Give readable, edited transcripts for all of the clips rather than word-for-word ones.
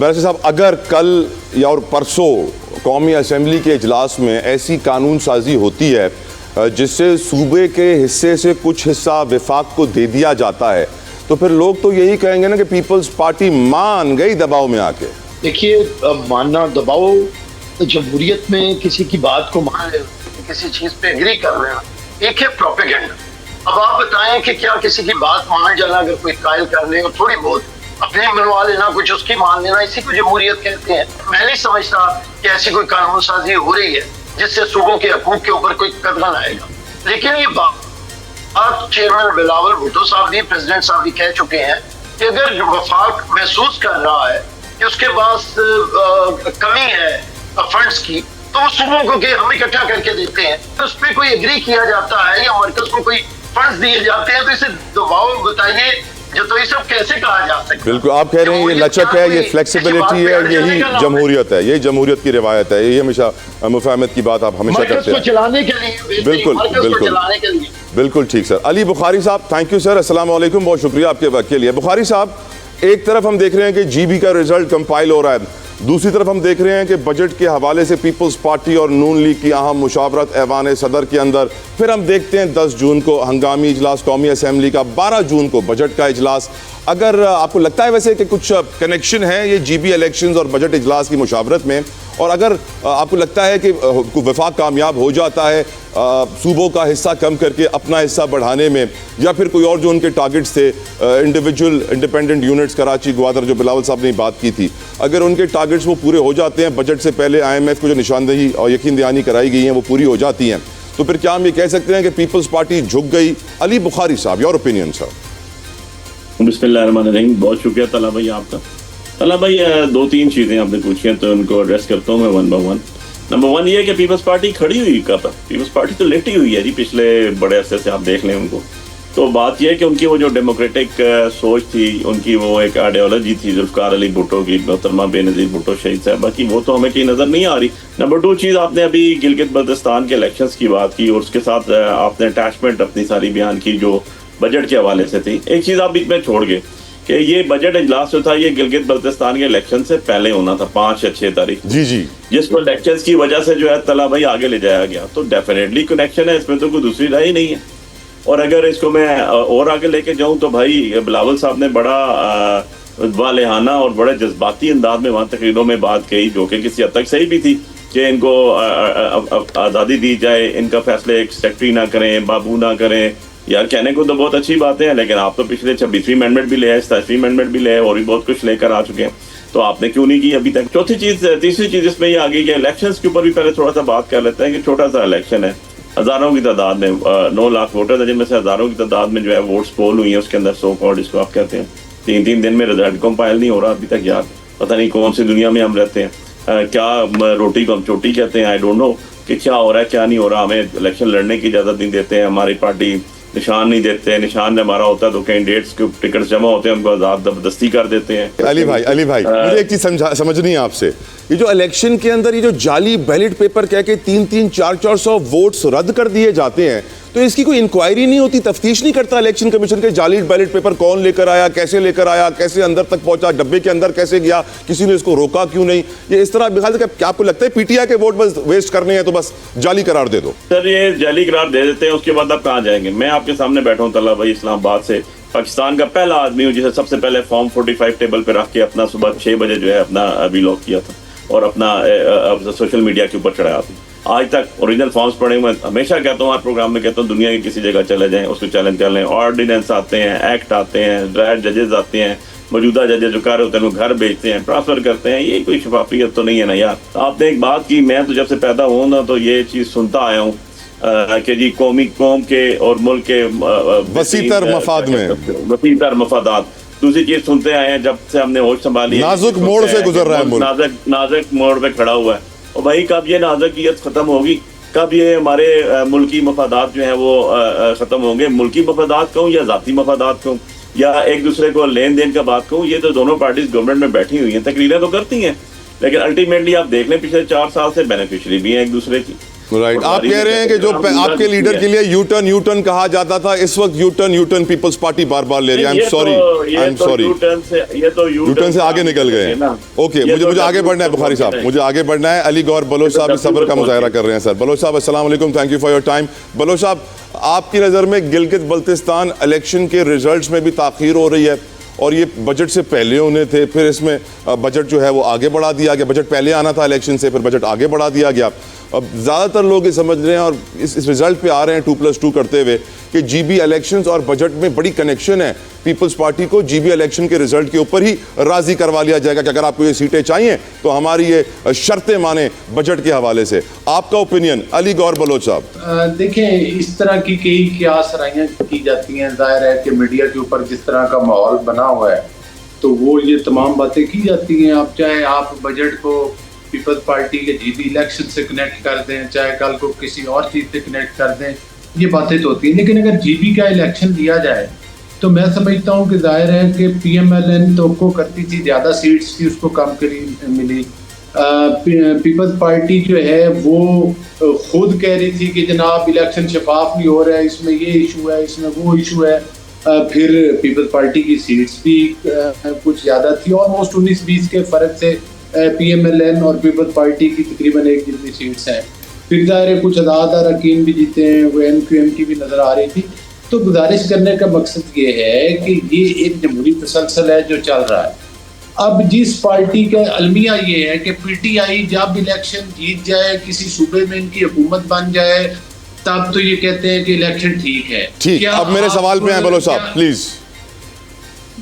Barrister साहब, अगर कल या और परसों कौमी असम्बली के इजलास में ऐसी कानून साजी होती है जिससे सूबे के हिस्से से कुछ हिस्सा विफाक को दे दिया जाता है, तो फिर लोग तो यही कहेंगे ना कि पीपल्स पार्टी मान गई दबाव में आके। देखिए, मानना दबाव, जमहूरियत में किसी की बात को मान ले, किसी चीज पे एग्री कर रहे हैं, एक है प्रोपेगेंडा। अब आप बताएं कि क्या किसी की बात मान जाना, अगर कोई कायल कर ले और थोड़ी बहुत अपने मनवा लेना, कुछ उसकी मान लेना, इसी को जमहूरियत कहते हैं। मैं नहीं समझता कि ऐसी कोई कानून साजी हो रही है जिससे सूबों के हकूक के ऊपर कोई कदम आएगा। लेकिन ये बात चेयरमैन बिलावल भुट्टो साहब भी, प्रेसिडेंट साहब भी कह चुके हैं कि अगर वफाक महसूस कर रहा है कि उसके पास कमी है फंड्स की, तो सूबों को हम इकट्ठा करके देते हैं, तो उस पर कोई एग्री किया जाता है या मरकज को कोई फंड्स दिए जाते हैं, तो इसे दबाव बताइए जो, तो ये सब कैसे कहा जा सकता है? बिल्कुल, आप कह रहे हैं ये लचक है, ये फ्लेक्सिबिलिटी है, यही जमहूरियत है, यही जमहूरियत की रिवायत है, यही हमेशा मुफाहमत की बात आप हमेशा करते हैं चलाने के लिए। बिल्कुल बिल्कुल ठीक सर। अली बुखारी साहब, थैंक यू सर, अस्सलाम वालेकुम, बहुत शुक्रिया आपके वक्त के लिए। बुखारी साहब, एक तरफ हम देख रहे हैं कि जीबी का रिजल्ट कंपाइल हो रहा है, दूसरी तरफ हम देख रहे हैं कि बजट के हवाले से पीपल्स पार्टी और नून लीग की अहम मुशावरत ऐवान सदर के अंदर, फिर हम देखते हैं 10 जून को हंगामी इजलास कौमी असम्बली का, 12 जून को बजट का इजलास। अगर आपको लगता है वैसे कि कुछ कनेक्शन है ये जीबी इलेक्शंस और बजट इजलास की मुशावरत में, और अगर आपको लगता है कि वफाक कामयाब हो जाता है सूबों का हिस्सा कम करके अपना हिस्सा बढ़ाने में, या फिर कोई और जो उनके टारगेट्स थे, individual independent units Karachi Gwadar जो बिलावल साहब ने बात की थी, अगर उनके टारगेट्स वो पूरे हो जाते हैं, बजट से पहले IMF को जो निशानदेही और यकीन दहानी कराई गई हैं वो पूरी हो जाती हैं, तो फिर क्या हम ये कह सकते हैं कि पीपल्स पार्टी झुक गई? अली बुखारी साहब, योर ओपिनियन सर। बिस्मिल्लाहिर्रहमानिर्रहीम, बहुत शुक्रिया तला भाई आपका। तला भाई, 2-3 चीज़ें आपने पूछी हैं तो उनको एड्रेस करता हूँ मैं वन बाय वन। नंबर 1 ये है कि पीपल्स पार्टी खड़ी हुई कब है? पीपल्स पार्टी तो लेटी हुई है जी, पिछले बड़े अरसे से आप देख लें उनको। तो बात यह है कि उनकी वो जो डेमोक्रेटिक सोच थी, उनकी वो एक आइडियोलॉजी थी जुल्फ़िकार अली भुट्टो की, मोहतरमा बेनज़ीर भुट्टो शहीद साहबा की, वो तो हमें कहीं नज़र नहीं आ रही। नंबर 2 चीज़, आपने अभी गिलगित बल्तिस्तान के इलेक्शंस की बात की और उसके साथ आपने अटैचमेंट अपनी सारी बयान की जो बजट के हवाले से थी। एक चीज़ आप बीच में छोड़ गए कि ये बजट इजलास जो था ये गिलगित बल्तिस्तान के इलेक्शन से पहले होना था, 5 या 6 तारीख जी जी, जिसको इलेक्शंस की वजह से जो है तला भाई आगे ले जाया गया। तो डेफिनेटली कनेक्शन है, इसमें तो कोई दूसरी राय ही नहीं है। और अगर इसको मैं और आगे लेके जाऊं तो भाई बिलावल साहब ने बड़ा वालेहाना और बड़े जज्बाती अंदाज में वहाँ तकरीरों में बात कही, जो कि किसी हद तक सही भी थी कि इनको आज़ादी दी जाए, इनका फैसले एक सेक्रेटरी ना करें, बाबू ना करें। यार कहने को तो बहुत अच्छी बातें हैं, लेकिन आप तो पिछले 26वीं अमेंडमेंट भी ले आए, 27वीं अमेंडमेंट भी ले आए और भी बहुत कुछ लेकर आ चुके हैं, तो आपने क्यों नहीं की अभी तक? तीसरी चीज़ इसमें ये आ गई कि इलेक्शंस के ऊपर भी पहले थोड़ा सा बात कर लेते हैं कि छोटा सा इलेक्शन है, हज़ारों की तादाद में 9 लाख वोटर है, जिनमें से हज़ारों की तादाद में जो है वोट्स पोल हुई है, उसके अंदर सो कॉल्ड जिसको आप कहते हैं 3 दिन में रिजल्ट कंपाइल नहीं हो रहा अभी तक। यार पता नहीं कौन सी दुनिया में हम रहते हैं, क्या रोटी को हम चोटी कहते हैं, आई डोंट नो कि क्या हो रहा है क्या नहीं हो रहा। हमें इलेक्शन लड़ने की इजाज़त नहीं देते हैं, हमारी पार्टी निशान नहीं देते, निशान हमारा होता है तो कैंडिडेट्स के टिकट जमा होते हैं, उनको आज़ाद जबरदस्ती कर देते हैं। अली भाई मुझे एक चीज समझनी है आपसे, ये जो इलेक्शन के अंदर ये जो जाली बैलेट पेपर कह के 300-400 वोट्स रद्द कर दिए जाते हैं, तो इसकी कोई इंक्वायरी नहीं होती, तफ्तीश नहीं करता इलेक्शन कमीशन के जाली बैलेट पेपर कौन लेकर आया, कैसे अंदर तक पहुंचा, डब्बे के अंदर कैसे गया, किसी ने इसको रोका क्यों नहीं? ये इस तरह क्या आपको लगता है पीटीआई के वोट बस वेस्ट करने हैं तो बस जाली करार दे दो? सर ये जाली करार दे देते हैं, उसके बाद आप कहाँ जाएंगे? मैं आपके सामने बैठा हूँ तला भाई, इस्लामाबाद से, पाकिस्तान का पहला आदमी हूँ जिसे सबसे पहले फॉर्म 45 टेबल पे रख के अपना सुबह 6 बजे जो है अपना वीलॉग किया था और अपना सोशल मीडिया के ऊपर चढ़ाया था। आज तक ओरिजिनल फॉर्म्स पढ़े हुए, हमेशा कहता हूँ हर प्रोग्राम में कहता हूँ दुनिया की किसी जगह चले जाएं, उसको चैलेंज कर लें। ऑर्डिनेंस आते हैं, एक्ट आते हैं, रिटायर्ड जजेस आते हैं, मौजूदा जजेस जो कर रहे होते हैं घर भेजते हैं, ट्रांसफर करते हैं, ये कोई शफाफियत तो नहीं है ना यार। आपने एक बात की, मैं तो जब से पैदा हुआ ना तो ये चीज़ सुनता आया हूँ कि जी कौम के और मुल्क के वसीतर मफादात। दूसरी चीज सुनते आए हैं जब से हमने होश संभाली, नाजुक मोड़ से गुजर रहा है मुल्क, नाजुक मोड़ पे खड़ा हुआ है। और भाई कब ये नाजुकियत खत्म होगी, कब ये हमारे मुल्की मफादात जो हैं वो खत्म होंगे? मुल्की मफादात कहूँ या जाती मफादात कहूँ या एक दूसरे को लेन देन का बात कहूँ, ये तो दोनों पार्टीज गवर्नमेंट में बैठी हुई हैं, तकरीरें तो करती हैं, लेकिन अल्टीमेटली आप देख लें पिछले 4 साल से बेनिफिशियरी भी हैं एक दूसरे की। राइट, आप कह रहे हैं कि जो आपके लीडर के लिए यू टर्न कहा जाता था, इस वक्त यू टर्न पीपल्स पार्टी बार बार ले रही है। I am sorry U turn से आगे निकल गए। ओके, मुझे आगे बढ़ना है बुखारी साहब, मुझे आगे बढ़ना है। अली गौर बलोच साहब सब्र का मुजाहरा कर रहे हैं। सर बलोच साहब अस्सलाम वालेकुम, thank you for your time. Baloch साहब, आपकी नज़र में गिलगित बल्तिस्तान इलेक्शन के रिजल्ट्स में भी ताख़ीर हो रही है और ये बजट से पहले होने थे, फिर इसमें बजट जो है वो आगे बढ़ा दिया गया। बजट पहले आना था इलेक्शन से, फिर बजट आगे बढ़ा दिया गया। अब ज़्यादातर लोग ये समझ रहे हैं और इस रिजल्ट पे आ रहे हैं 2+2 करते हुए कि जीबी इलेक्शंस और बजट में बड़ी कनेक्शन है। पीपल्स पार्टी को जीबी इलेक्शन के रिजल्ट के ऊपर ही राज़ी करवा लिया जाएगा कि अगर आपको ये सीटें चाहिए तो हमारी ये शर्तें माने बजट के हवाले से। आपका ओपिनियन अली गौर बलोच साहब? देखें, इस तरह की कई क्या सराहियाँ की जाती हैं। जाहिर है कि मीडिया के ऊपर जिस तरह का माहौल बना हुआ है तो वो ये तमाम बातें की जाती हैं। आप चाहे आप बजट को पीपल्स पार्टी के जीबी इलेक्शन से कनेक्ट कर दें, चाहे कल को किसी और चीज़ से कनेक्ट कर दें, ये बातें तो होती हैं। लेकिन अगर जीबी का इलेक्शन लिया जाए तो मैं समझता हूँ कि जाहिर है कि PMLN तो करती थी, ज़्यादा सीट्स थी, उसको कम मिली। पीपल्स पार्टी जो है वो खुद कह रही थी कि जनाब इलेक्शन शफाफ नहीं हो रहा है, इसमें ये इशू है, इसमें वो इशू है। फिर पीपल्स पार्टी की सीट्स भी कुछ ज़्यादा थी, ऑलमोस्ट 19-20 के फ़र्क से PMLN और पीपल्स पार्टी की तकरीबन एक जितनी सीट्स हैं। फिर ज़ाहिर है कुछ आज़ाद अरकान भी जीते हैं, वो MQM की भी नज़र आ रही थी। तो गुजारिश करने का मकसद ये है कि ये एक जमहूरी तसलसल है जो चल रहा है। अब जिस पार्टी का अलमिया ये है कि PTI जब इलेक्शन जीत जाए, किसी सूबे में इनकी हुकूमत बन जाए, तब तो ये कहते हैं कि इलेक्शन ठीक है। ठीक, अब मेरे सवाल पे हैं बलोच साहब प्लीज।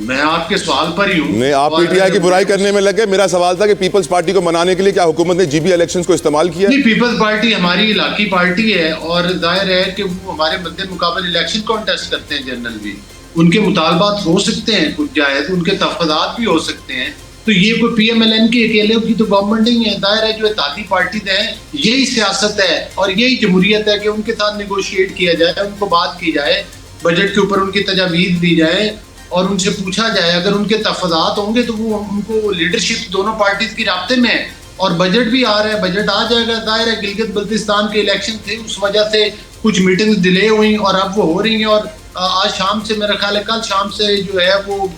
मैं आपके सवाल पर ही हूँ। नहीं, आप PTI की बुराई करने में लगे। मेरा सवाल था कि पीपल्स पार्टी को मनाने के लिए क्या हुकूमत ने जीबी इलेक्शंस को इस्तेमाल किया? नहीं, पीपल्स पार्टी हमारी इलाकी पार्टी है और जाहिर है कि वो हमारे मद्दे मुकाबले इलेक्शन कॉन्टेस्ट करते हैं। जनरल भी उनके मुतालबात हो सकते हैं, कुछ जायज उनके तफादात भी हो सकते हैं। तो ये कोई PMLN की अकेले की तो गवर्नमेंट नहीं है। दायर है जो इत्तेहादी पार्टी है, यही सियासत है और यही जमहूरियत है कि उनके साथ निगोशिएट किया जाए, उनको बात की जाए, बजट के ऊपर उनकी तजावीज़ दी जाए और उनसे पूछा जाए। अगर उनके तफादात होंगे तो वो उनको लीडरशिप दोनों पार्टीज की राब्ते में है। और बजट भी आ रहा है, बजट आ जाएगा। दायर है गिलगित बल्तिस्तान के इलेक्शन थे, उस वजह से कुछ मीटिंग्स डिले हुई और अब वो हो रही हैं। और आज शाम से, मेरा ख्याल है कल शाम से जो है वो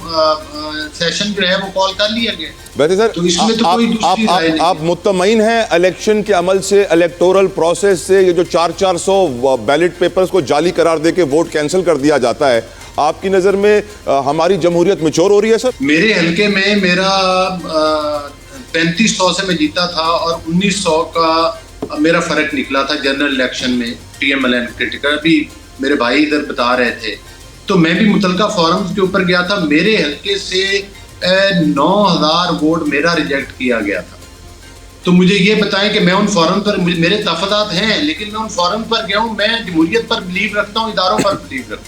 सेशन जो है वो कॉल कर लिया गया। वैसे सर, तो इसमें तो कोई दूसरी राय नहीं। आप मुत्तमईन हैं इलेक्शन के अमल से, इलेक्टोरल प्रोसेस से? ये जो 400 बैलेट पेपर्स को जाली करार दे के वोट कैंसिल कर दिया जाता है, आपकी नज़र में हमारी जमहूरियत मैच्योर हो रही है? सर, मेरे हल्के में मेरा 3500 से मैं जीता था और 1900 का मेरा फ़र्क निकला था जनरल इलेक्शन में PMLN क्रिटिकल। अभी मेरे भाई इधर बता रहे थे, तो मैं भी मुतलका फॉरम्स के ऊपर गया था। मेरे हल्के से 9000 वोट मेरा रिजेक्ट किया गया था। तो मुझे ये बताएं कि मैं उन फॉरम पर, मेरे तफादात हैं लेकिन मैं उन फॉरम पर गया हूँ। मैं जमहूरियत पर बिलीव रखता हूँ, इदारों पर बिलीव रखता